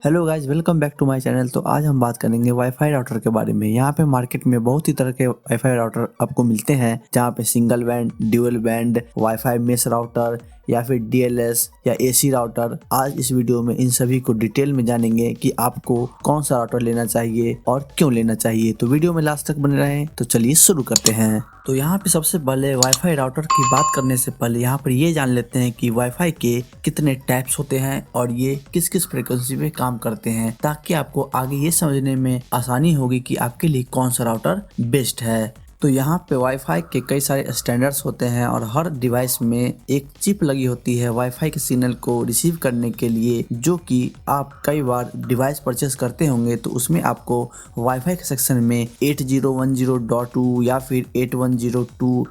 Hello guys, welcome back to my channel. तो आज हम बात करेंगे वाईफाई राउटर के बारे में। यहाँ पे मार्केट में बहुत ही तरह के वाईफाई राउटर आपको मिलते हैं, जहाँ पे single band, dual band, wifi mesh router या फिर डीएलएस या एसी राउटर। आज इस वीडियो में इन सभी को डिटेल में जानेंगे कि आपको कौन सा राउटर लेना चाहिए और क्यों लेना चाहिए। तो वीडियो में लास्ट तक बने रहें। तो चलिए शुरू करते हैं। तो यहाँ पे सबसे पहले वाईफाई राउटर की बात करने से पहले यहाँ पर ये जान लेते हैं कि वाईफाई के कितने टाइप्स होते हैं और ये किस किस फ्रीक्वेंसी पे काम करते हैं, ताकि आपको आगे ये समझने में आसानी होगी कि आपके लिए कौन सा राउटर बेस्ट है। तो यहाँ पे वाईफाई के कई सारे स्टैंडर्ड्स होते हैं और हर डिवाइस में एक चिप लगी होती है वाईफाई के सिग्नल को रिसीव करने के लिए, जो कि आप कई बार डिवाइस परचेस करते होंगे तो उसमें आपको वाईफाई के सेक्शन में 8010.2 या फिर 8102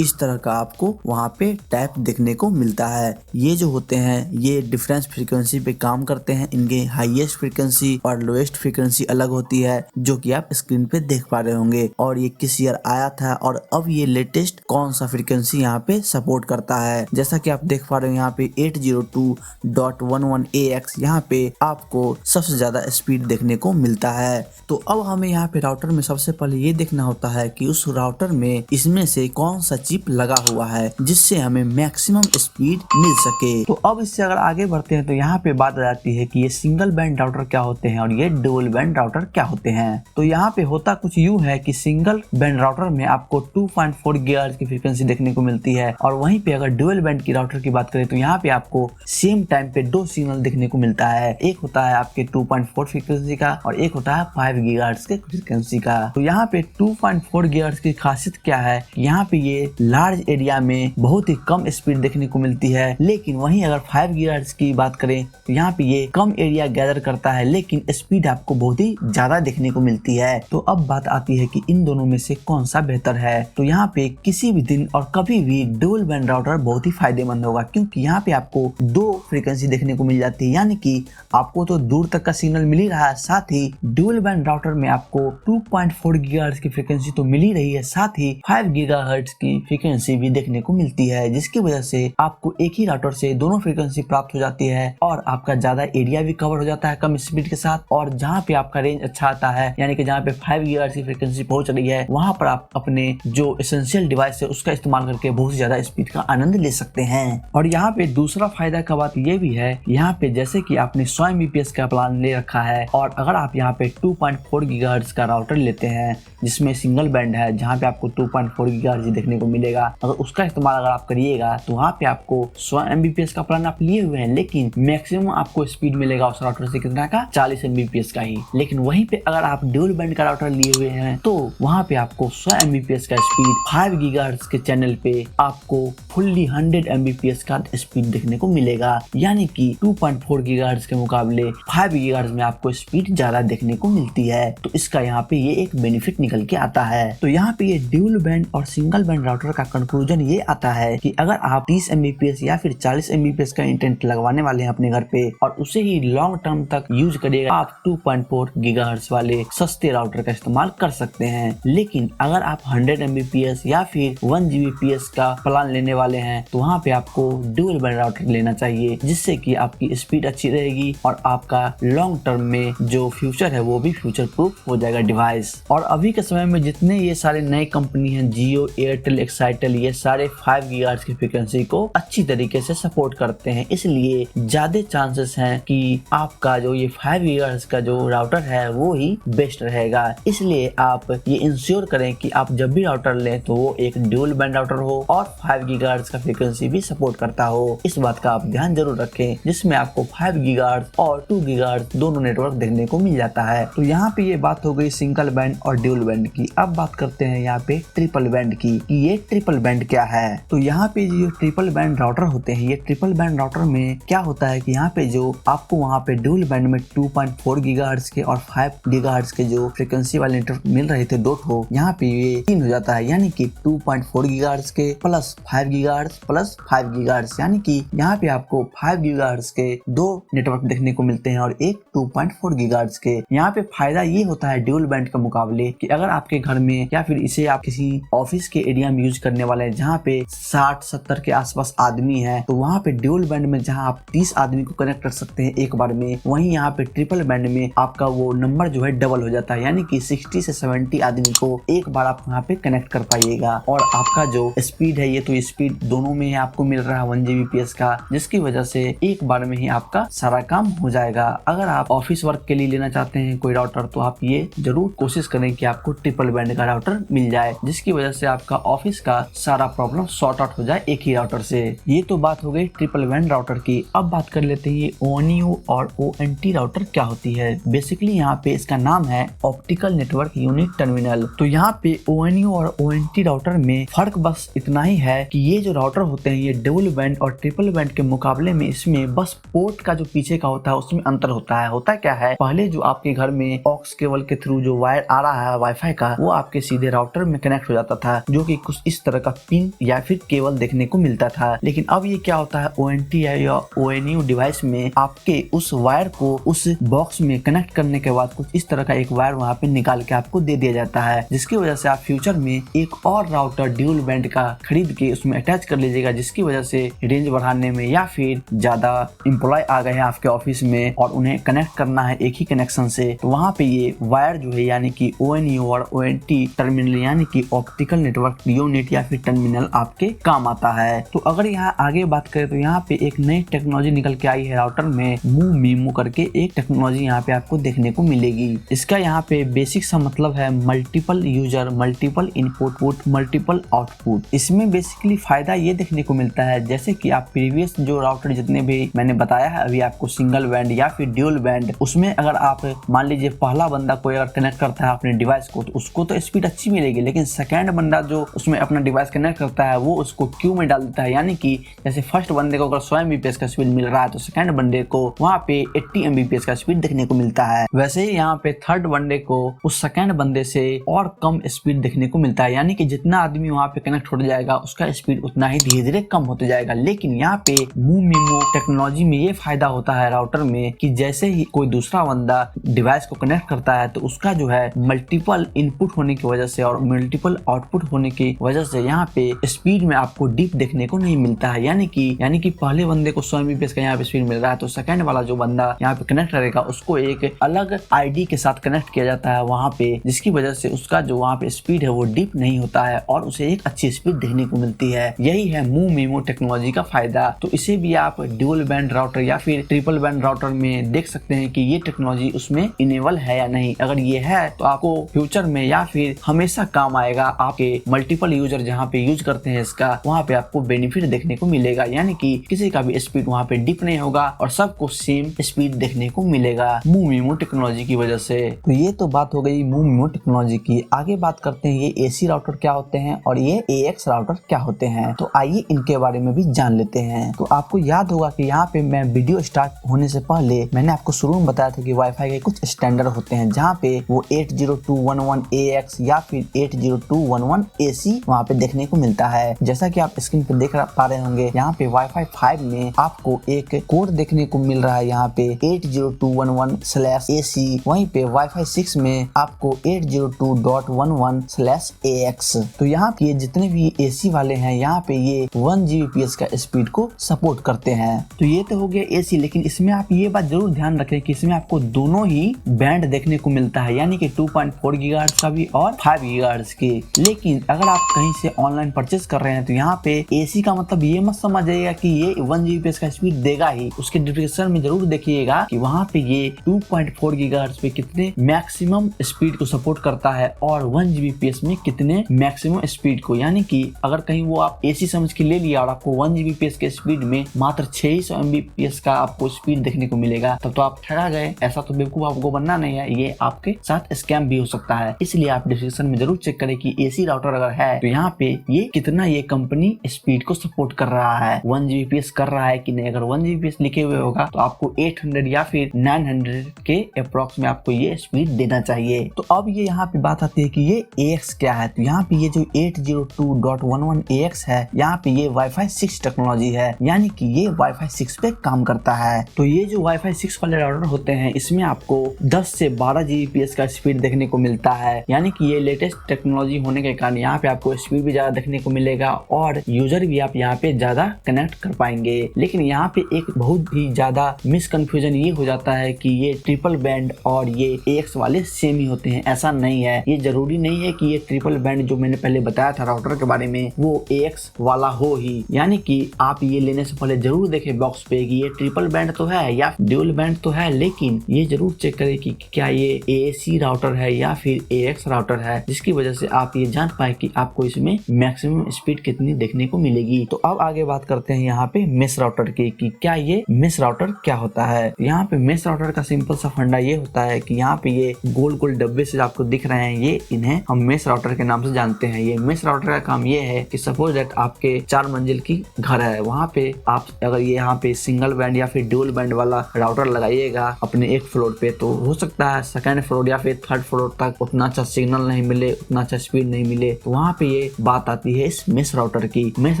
इस तरह का आपको वहाँ पे टाइप देखने को मिलता है। ये जो होते हैं ये डिफरेंस फ्रीक्वेंसी पे काम करते हैं। इनके हाईएस्ट फ्रीक्वेंसी और लोएस्ट फ्रीक्वेंसी अलग होती है, जो कि आप स्क्रीन पे देख पा रहे होंगे। और ये किस ईयर आया था और अब ये लेटेस्ट कौन सा फ्रीक्वेंसी यहाँ पे सपोर्ट करता है। जैसा कि आप देख पा रहे हो यहाँ पे 802.11ax यहाँ पे आपको सबसे ज्यादा स्पीड देखने को मिलता है। तो अब हमें यहाँ पे राउटर में सबसे पहले ये देखना होता है कि उस राउटर में इसमें से कौन सा चिप लगा हुआ है जिससे हमें मैक्सिमम स्पीड मिल सके। तो अब इससे अगर आगे बढ़ते हैं तो यहाँ पे बात आ जाती है कि ये सिंगल बैंड राउटर क्या होते हैं और ये डुअल बैंड राउटर क्या होते हैं। तो यहाँ पे होता कुछ यूं है कि सिंगल बैंड राउटर में आपको 2.4 गीगाहर्ट्ज की फ्रीक्वेंसी देखने को मिलती है, और वहीं पे अगर डुअल बैंड की राउटर की बात करें तो यहाँ पे आपको सेम टाइम पे दो सिग्नल देखने को मिलता है। एक होता है आपके 2.4 फ्रीक्वेंसी का और एक होता है 5 गीगाहर्ट्ज के फ्रीक्वेंसी का। तो यहाँ पे 2.4 गीगाहर्ट्ज की खासियत क्या है, यहाँ पे ये लार्ज एरिया में बहुत ही कम स्पीड देखने को मिलती है। लेकिन वहीं अगर 5 गीगाहर्ट्ज की बात करें तो यहाँ पे ये कम एरिया गैदर करता है, लेकिन स्पीड आपको बहुत ही ज्यादा देखने को मिलती है। तो अब बात आती है कि इन दोनों में से कौन सा बेहतर है। तो यहाँ पे किसी भी दिन और कभी भी डुअल बैंड राउटर बहुत ही फायदेमंद होगा, क्योंकि यहाँ पे आपको दो फ्रीक्वेंसी देखने को मिल जाती है, यानी कि आपको तो दूर तक का सिग्नल मिल ही रहा है, साथ ही डुअल बैंड राउटर में आपको 2.4 गीगाहर्ट्ज की फ्रीक्वेंसी तो मिल ही रही है, साथ ही 5 गीगाहर्ट्ज की फ्रीक्वेंसी भी देखने को मिलती है, जिसकी वजह से आपको एक ही राउटर से दोनों फ्रीक्वेंसी प्राप्त हो जाती है और आपका ज्यादा एरिया भी कवर हो जाता है कम स्पीड के साथ। और जहाँ पे आपका रेंज अच्छा आता है, यानी कि जहाँ पे 5 गीगाहर्ट्ज की फ्रीक्वेंसी पहुंच रही है, वहां पर आप अपने जो एसेंशियल डिवाइस है उसका इस्तेमाल करके बहुत ही ज्यादा स्पीड का आनंद ले सकते हैं। और यहाँ पे दूसरा फायदा का बात ये भी है, यहाँ पे जैसे कि आपने 100 Mbps का प्लान ले रखा है और अगर आप यहाँ पे 2.4 गीगाहर्ट्ज का राउटर लेते हैं जिसमें सिंगल बैंड है, जहाँ पे आपको 2.4 गीगाहर्ट्ज देखने को मिलेगा, अगर उसका इस्तेमाल अगर आप करिएगा तो वहाँ पे आपको 100 Mbps का प्लान आप लिए हुए हैं, लेकिन मैक्सिमम आपको स्पीड मिलेगा उस राउटर से कितना का, 40 Mbps का ही। लेकिन वहीं पे अगर आप ड्यूअल बैंड का राउटर लिए हुए हैं तो वहाँ पे आपको 100 Mbps का स्पीड 5 गीगाहर्ट्ज के चैनल पे आपको फुल्ली 100 Mbps का स्पीड देखने को मिलेगा, यानी कि 2.4 गीगाहर्ट्ज के मुकाबले 5 गीगाहर्ट्ज में आपको स्पीड ज्यादा देखने को मिलती है। तो इसका यहाँ पे ये एक बेनिफिट निकल के आता है। तो यहाँ पे ये ड्यूल बैंड और सिंगल बैंड राउटर का कंक्लूजन ये आता है कि अगर आप 30 Mbps या फिर 40 Mbps का इंटरनेट लगवाने वाले हैं अपने घर पे और उसे ही लॉन्ग टर्म तक यूज करिएगा, आप 2.4 गीगाहर्ट्ज वाले सस्ते राउटर का इस्तेमाल कर सकते हैं। लेकिन अगर आप 100 Mbps या फिर 1 Gbps का प्लान लेने वाले हैं तो वहाँ पे आपको डुअल बैंड राउटर लेना चाहिए, जिससे कि आपकी स्पीड अच्छी रहेगी और आपका लॉन्ग टर्म में जो फ्यूचर है वो भी फ्यूचर प्रूफ हो जाएगा डिवाइस। और अभी के समय में जितने ये सारे नए कंपनी हैं, जियो, एयरटेल, एक्साइटेल, ये सारे 5 गीगाहर्ट्ज की फ्रीक्वेंसी को अच्छी तरीके से सपोर्ट करते हैं, इसलिए ज्यादा चांसेस हैं कि आपका जो ये 5 गीगाहर्ट्ज का जो राउटर है वो ही बेस्ट रहेगा। इसलिए आप ये इंश्योर करें कि आप जब भी राउटर लें तो वो एक ड्यूल बैंड राउटर हो और 5 गीगाहर्ट्ज का फ्रीक्वेंसी भी सपोर्ट करता हो। इस बात का आप ध्यान जरूर रखें, जिसमें आपको 5 गीगाहर्ट्ज और 2 गीगाहर्ट्ज दोनों नेटवर्क देखने को मिल जाता है। तो यहाँ पे ये बात हो गई सिंगल बैंड और ड्यूल बैंड की। अब बात करते हैं यहाँ पे ट्रिपल बैंड की कि ये ट्रिपल बैंड क्या है। तो यहाँ पे जो ट्रिपल बैंड राउटर होते हैं, ये ट्रिपल बैंड राउटर में क्या होता है कि यहाँ पे जो आपको वहाँ पे ड्यूल बैंड में 2.4 गीगाहर्ट्ज के और 5 गीगाहर्ट्ज के जो फ्रीक्वेंसी वाले नेटवर्क मिल रहे थे दो ठो, यहाँ पे ये 3 हो जाता है, यानी कि 2.4 गीगाहर्ट्ज के प्लस 5 गीगाहर्ट्ज प्लस 5 गीगाहर्ट्ज, यानी कि यहाँ पे आपको 5 गीगाहर्ट्ज के 2 नेटवर्क देखने को मिलते हैं और एक 2.4 गीगाहर्ट्ज के। यहाँ पे फायदा ये होता है ड्यूल बैंड के मुकाबले कि अगर आपके घर में या फिर इसे आप किसी ऑफिस के एरिया में यूज करने वाले हैं जहाँ पे 60-70 के आसपास आदमी है, तो वहाँ पे ड्यूल बैंड में जहाँ आप 30 आदमी को कनेक्ट कर सकते हैं एक बार में, वहीं यहाँ पे ट्रिपल बैंड में आपका वो नंबर जो है डबल हो जाता है, यानी कि 60 से 70 आदमी को एक बार आप यहाँ पे कनेक्ट कर पाइएगा। और आपका जो स्पीड है, ये तो स्पीड दोनों में ही आपको मिल रहा है 1 Gbps का, जिसकी वजह से एक बार में ही आपका सारा काम हो जाएगा। अगर आप ऑफिस वर्क के लिए लेना चाहते हैं कोई राउटर, तो आप ये जरूर कोशिश करें कि आपको ट्रिपल बैंड का राउटर मिल जाए, जिसकी वजह से आपका ऑफिस का सारा प्रॉब्लम सॉर्ट आउट हो जाए एक ही राउटर से। ये तो बात हो गई ट्रिपल बैंड राउटर की। अब बात कर लेते हैं ये ONU और ONT राउटर क्या होती है। बेसिकली यहाँ पे इसका नाम है ऑप्टिकल नेटवर्क यूनिट टर्मिनल। तो यहाँ पे ONU और ONT राउटर में फर्क बस इतना ही है कि ये जो राउटर होते हैं ये डबल बैंड और ट्रिपल बैंड के मुकाबले में इसमें बस पोर्ट का जो पीछे का होता है उसमें अंतर होता है। होता क्या है, पहले जो आपके घर में ऑक्स केबल के थ्रू जो वायर आ रहा है वाईफाई का, वो आपके सीधे राउटर में कनेक्ट हो जाता था, जो कि कुछ इस तरह का पिन या फिर केबल देखने को मिलता था। लेकिन अब ये क्या होता है, ONT या ONU डिवाइस में आपके उस वायर को उस बॉक्स में कनेक्ट करने के बाद कुछ इस तरह का एक वायर वहाँ पे निकाल के आपको दे दिया जाता है, जिसकी वजह से आप फ्यूचर में एक और राउटर ड्यूल बैंड का खरीद के उसमें अटैच कर लीजिएगा, जिसकी वजह से रेंज बढ़ाने में या फिर ज्यादा एम्प्लॉय आ गए हैं आपके ऑफिस में और उन्हें कनेक्ट करना है एक ही कनेक्शन से, तो वहाँ पे ये वायर जो है यानी कि ONU और ONT टर्मिनल यानी कि ऑप्टिकल नेटवर्क यूनिट या फिर टर्मिनल आपके काम आता है। तो अगर यहाँ आगे बात करें तो यहाँ पे एक नई टेक्नोलॉजी निकल के आई है राउटर में, मूव मीमो करके एक टेक्नोलॉजी यहाँ पे आपको देखने को मिलेगी। इसका यहाँ पे बेसिक सा मतलब है multiple user, multiple input, multiple output. इसमें बेसिकली फायदा ये देखने को मिलता है, जैसे कि आप प्रीवियस जो राउटर जितने भी मैंने बताया है अभी आपको, सिंगल बैंड या फिर ड्यूल बैंड, उसमें अगर आप मान लीजिए पहला बंदा कोई अगर कनेक्ट करता है अपने डिवाइस को, तो उसको तो स्पीड अच्छी मिलेगी, लेकिन सेकंड बंदा जो उसमें अपना डिवाइस कनेक्ट करता है वो उसको क्यू में डाल देता है, यानी कि जैसे फर्स्ट बंदे को अगर 100 Mbps का स्पीड मिल रहा है तो सेकंड बंदे को वहाँ पे 80 Mbps का स्पीड देखने को मिलता है। वैसे ही यहाँ पे थर्ड बंदे को उस सेकंड बंदे से और कम स्पीड देखने को मिलता है, यानी कि जितना आदमी वहाँ पे कनेक्ट हो जाएगा उसका स्पीड उतना ही धीरे धीरे कम होते जाएगा। लेकिन यहाँ पे मूव मीमो टेक्नोलॉजी में ये फायदा होता है राउटर में कि जैसे ही कोई दूसरा बंदा डिवाइस को कनेक्ट करता है तो उसका जो है मल्टीपल इनपुट होने की वजह से और मल्टीपल आउटपुट होने की वजह से यहाँ पे स्पीड में आपको डिप देखने को नहीं मिलता है, यानी कि पहले बंदे को 100 Mbps का यहाँ पे स्पीड मिल रहा है तो सेकंड वाला जो बंदा यहाँ पे कनेक्ट करेगा उसको एक अलग आईडी के साथ कनेक्ट किया जाता है वहाँ पे, जिसकी वजह से उसका जो वहाँ पे स्पीड है वो डिप नहीं होता है और उसे एक अच्छी स्पीड देखने को मिलती है। यही है मूव मीमो टेक्नोलॉजी का फायदा। तो इसे भी आप ड्यूल बैंड राउटर या फिर ट्रिपल बैंड राउटर में देख सकते हैं कि ये टेक्नोलॉजी उसमें इनेबल है या नहीं। अगर ये है तो आपको फ्यूचर में या फिर हमेशा काम आएगा। आपके मल्टीपल यूजर जहाँ पे यूज करते हैं इसका, वहाँ पे आपको बेनिफिट देखने को मिलेगा, यानी कि किसी का भी स्पीड वहाँ पे डिप नहीं होगा और सबको सेम स्पीड देखने को मिलेगा मूव मीमो टेक्नोलॉजी की वजह से। तो ये तो बात हो गई मूव मीमो टेक्नोलॉजी की। आगे बात करते हैं ये AC राउटर क्या होते हैं और ये AX राउटर क्या होते हैं। तो आइए इनके बारे में भी जान लेते हैं। तो आपको याद होगा कि यहाँ पे मैं वीडियो स्टार्ट होने से पहले मैंने आपको शुरू में बताया था कि वाईफाई के कुछ स्टैंडर्ड होते हैं जहाँ पे वो 802.11ax या फिर 802.11ac वहाँ पे देखने को मिलता है। जैसा कि आप स्क्रीन पे देख पा रहे होंगे, यहाँ पे वाईफाई 5 में आपको एक कोड देखने को मिल रहा है यहाँ पे 802.11/AC। वहीं पे वाईफाई 6 में आपको 802.11/AX। तो यहाँ पे जितने भी AC वाले हैं यहाँ पे ये 1 Gbps का स्पीड को सपोर्ट करते हैं। तो ये तो हो गया AC, लेकिन इसमें आप ये बात जरूर ध्यान रखें कि इसमें आपको दोनों ही बैंड देखने को मिलता है, यानी कि 2.4 GHz का भी और 5 GHz की। लेकिन अगर आप कहीं से ऑनलाइन परचेस कर रहे हैं तो यहाँ पे AC का मतलब ये मत समझिएगा कि ये 1 Gbps का स्पीड देगा ही। उसके डिस्क्रिप्शन में जरूर देखिएगा कि वहाँ पे ये 2.4 GHz पे कितने मैक्सिमम स्पीड को सपोर्ट करता है और 1 Gbps में कितने मैक्सिमम स्पीड को, यानी कि अगर कहीं वो आप AC समझ के ले लिया और आपको 1 Gbps के स्पीड में मात्र 600 Mbps का आपको स्पीड देखने को मिलेगा, तब तो आप ठगा गए। ऐसा तो बेवकूफ आपको बनना नहीं है, ये आपके साथ स्कैम भी हो सकता है। इसलिए आप डिस्क्रिप्शन में जरूर चेक करें कि AC राउटर अगर है तो यहाँ पे ये कितना ये कंपनी स्पीड को सपोर्ट कर रहा है, 1 Gbps कर रहा है कि नहीं। अगर 1 Gbps लिखे हुए होगा तो आपको 800 या फिर 900 के अप्रॉक्स में आपको ये स्पीड देना चाहिए। तो अब ये यहाँ पे बात आती है कि ये AX क्या है। तो यहाँ पे ये जो 802.11ax है, यहाँ पे ये वाईफाई 6 टेक्नोलॉजी है, यानी कि ये ये वाईफाई 6 पे काम करता है। तो ये जो वाईफाई 6 वाले राउटर होते हैं इसमें आपको 10 से 12 Gbps का स्पीड देखने को मिलता है, यानी कि ये लेटेस्ट टेक्नोलॉजी होने के कारण यहाँ पे आपको स्पीड भी ज्यादा देखने को मिलेगा और यूजर भी आप यहाँ पे ज्यादा कनेक्ट कर पाएंगे। लेकिन यहाँ पे एक बहुत ही ज्यादा मिसकंफ्यूजन ये हो जाता है कि ये ट्रिपल बैंड और ये AX वाले सेम ही होते हैं। ऐसा नहीं है, ये जरूरी नहीं है कि ये ट्रिपल बैंड जो मैंने पहले बताया था राउटर के बारे में वो AX वाला हो ही, यानी कि आप ये लेने से पहले जरूर देखें बॉक्स पे कि ये ट्रिपल बैंड तो है या ड्यूल बैंड तो है, लेकिन ये जरूर चेक करें कि क्या ये AAC राउटर है या फिर AX राउटर है, जिसकी वजह से आप ये जान पाए कि आपको इसमें मैक्सिमम स्पीड कितनी देखने को मिलेगी। तो अब आगे बात करते हैं यहाँ पे मेश राउटर की कि क्या ये मेश राउटर क्या होता है। यहाँ पे मेश राउटर का सिंपल सा फंडा ये होता है कि यहाँ पे ये गोल गोल डब्बे से आपको दिख रहे हैं, ये इन्हें हम मेश राउटर के नाम से जानते हैं। ये मेश राउटर का काम ये है कि सपोज दैट आपके 4 मंजिल की घर है, वहाँ पे आप अगर ये यहाँ पे सिंगल बैंड या फिर ड्यूल बैंड वाला राउटर लगाइएगा अपने एक फ्लोर पे, तो हो सकता है सेकंड फ्लोर या फिर थर्ड फ्लोर तक उतना अच्छा सिग्नल नहीं मिले, उतना अच्छा स्पीड नहीं मिले। तो वहाँ पे ये बात आती है इस मेश राउटर की। मेश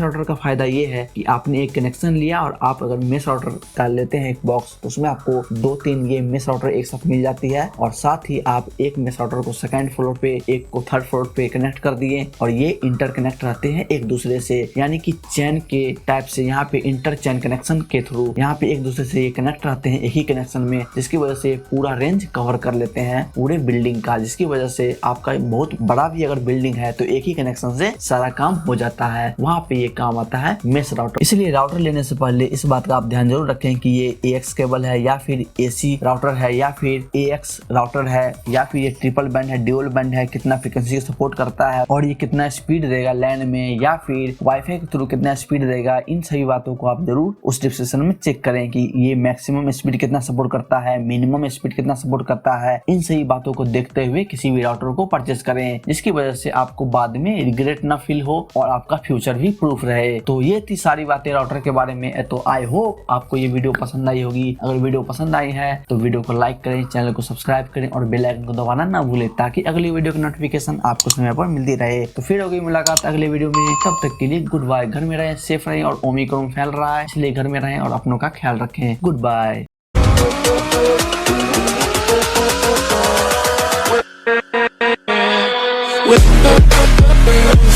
राउटर का फायदा ये है कि आपने एक कनेक्शन लिया और आप अगर मेश राउटर का लेते हैं एक बॉक्स, तो उसमें आपको 2-3 ये मेश राउटर एक साथ मिल जाती है और साथ ही आप एक मेश राउटर को सेकंड फ्लोर पे, एक को थर्ड फ्लोर पे कनेक्ट कर दिए और ये इंटरकनेक्ट रहते हैं एक दूसरे से, यानी कि चैन के टाइप से यहाँ पे इंटर चैन कनेक्शन के थ्रू यहाँ पे एक दूसरे से ये कनेक्ट रहते हैं एक ही कनेक्शन में, जिसकी वजह से पूरा रेंज कवर कर लेते हैं पूरे बिल्डिंग का, जिसकी वजह से आपका बहुत बड़ा भी अगर बिल्डिंग है तो एक ही कनेक्शन से सारा काम हो जाता है। वहाँ पे ये काम आता है मेश राउटर। इसलिए राउटर लेने से पहले इस बात का आप ध्यान जरूर रखें कि ये AX केबल है या फिर AC राउटर है या फिर AX राउटर है या फिर ये ट्रिपल बैंड है, ड्यूल बैंड है, कितना फ्रीक्वेंसी सपोर्ट करता है और ये कितना स्पीड देगा लैन में या फिर वाईफाई के थ्रू कितना स्पीड देगा। इन सभी बातों को आप जरूर उस डिस्क्रिप्शन में चेक करें कि ये मैक्सिमम स्पीड कितना सपोर्ट करता है, मिनिमम स्पीड कितना सपोर्ट करता है। इन सही बातों को देखते हुए किसी भी राउटर को परचेस करें, जिसकी वजह से आपको बाद में रिग्रेट ना फील हो और आपका फ्यूचर भी प्रूफ रहे। तो ये थी सारी बातें राउटर के बारे में। तो आई होप आपको ये वीडियो पसंद आई होगी। अगर वीडियो पसंद आई है तो वीडियो को लाइक करें, चैनल को सब्सक्राइब करें और बेल आइकन को दबाना ना भूलें ताकि अगली वीडियो की नोटिफिकेशन आपको समय पर मिलती रहे। तो फिर होगी मुलाकात अगले वीडियो में, तब तक के लिए गुड बाय। घर में रहें, सेफ रहें और ओमिक्रॉन फैल रहा है इसलिए घर में रहें और अपनों का ख्याल रखें। Good bye. with